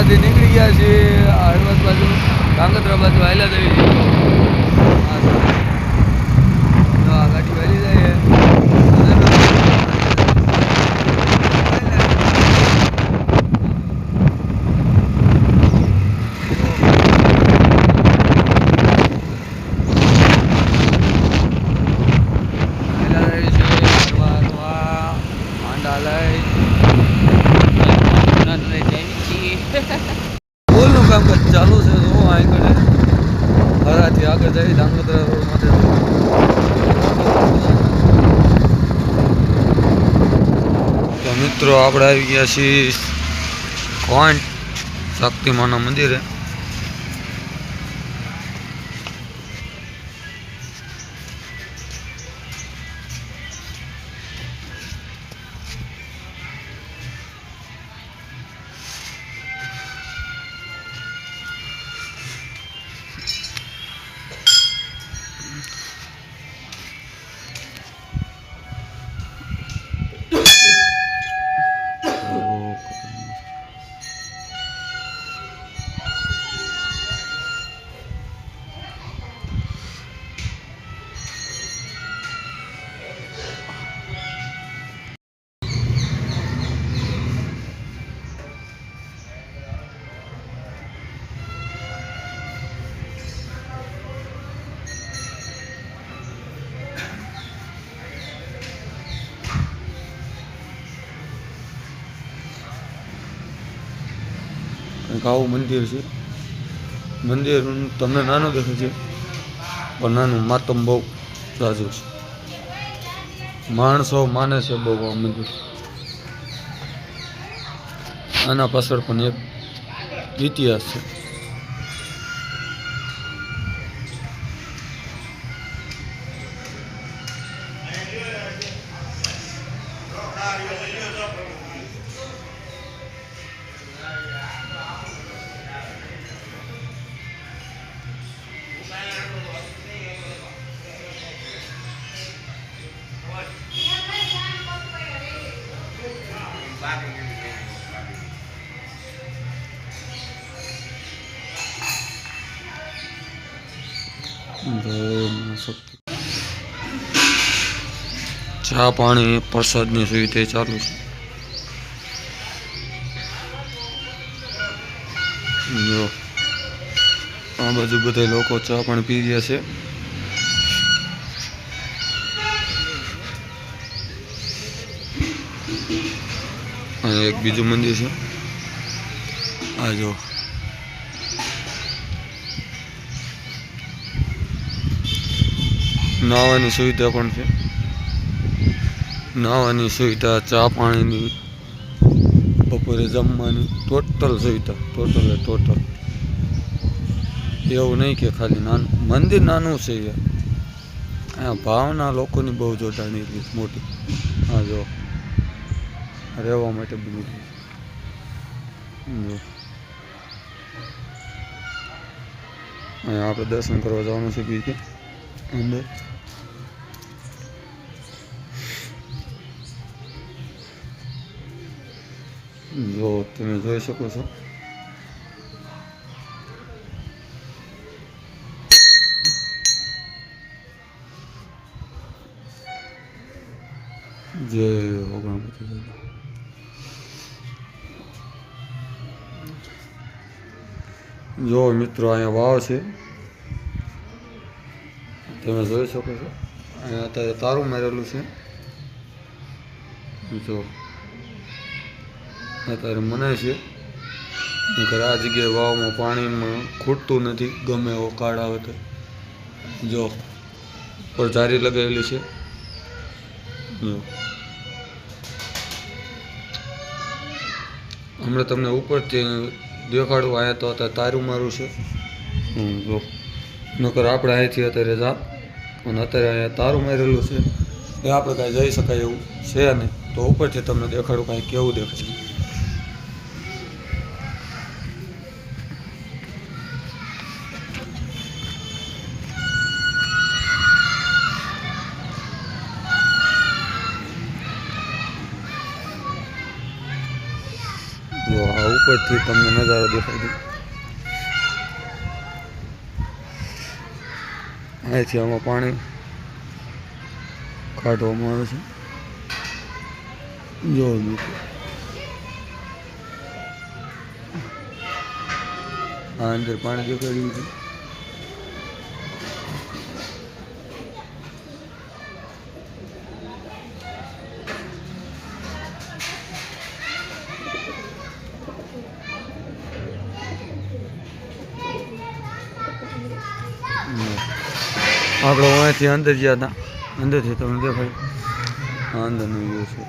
હળવદથી નીકળી ગયા છીએ હળવદ બાજુ ધાંગધ્રા બાજુ હાલ્યા જઈએ છીએ તો આ ગાડી વહેલી જાય પુલનું કામકાજ ચાલુ છે તો આગળ હરાથી આગળ જઈ ધાંગધ્રા રોડ માટે તો મિત્રો આપણે આવી ગયા છીએ કોણ શક્તિમાના મંદિરે કંઈક આવું મંદિર છે મંદિર તમને નાનું દેખાય છે પણ નાનું માતમ બહુ ઝાઝું છે માણસો માને છે બહુ આ મંદિર આના પાછળ પણ એક ઇતિહાસ છે ચા પાણી પ્રસાદની સુવિધા ચાલુ છે જો આ બાજુ બધા લોકો ચા પાણી પી રહ્યા છે અને એક બીજું મંદિર છે આ જો નાવાની સુવિધા પણ છે નાવાની સુવિધા ચા પાણીની બપોરે જમવાની ટોટલ સુવિધા ટોટલ એવું નહીં કે ખાલી નાનું મંદિર નાનું છે યાર અહીંયા ભાવના લોકોની બહુ જોડાણી એટલી મોટી હા જો રહેવા માટે બધું જો અહીંયા આપણે દર્શન કરવા જવાનું છે બીજે અંદર જો તમે જોઈ શકો છો જય ગણપતિ જો મિત્રો અહીંયા વાવ છે તમે જોઈ શકો છો અહીંયા અત્યારે તારું મારેલું છે જો અત્યારે મનાય છે નકર આ જગ્યાએ વાવમાં પાણીમાં ખૂટતું નથી ગમે એવો કાળ આવે તો જો પર જારી લગાવેલી છે જો હમણાં તમને ઉપરથી દેખાડું અહીંયા તો અત્યારે તારું મારું છે જો નકર આપણે અહીંથી અત્યારે જા અને અત્યારે અહીંયા તારું મારેલું છે એ આપણે કાંઈ જઈ શકાય એવું છે નહીં તો ઉપરથી તમને દેખાડું કાંઈ કેવું દેખાય જો આ ઉપરથી તમને નજારો દેખાય છે. અહીંથી આમાં પાણી કાઢવામાં આવે છે. જો મિત્રો આ અંદર પાણી દેખાડ્યું છે. આપણે અહીંથી અંદર ગયા હતા, અંદરથી તમને દેખાય આ અંદરનો વ્યૂ છે.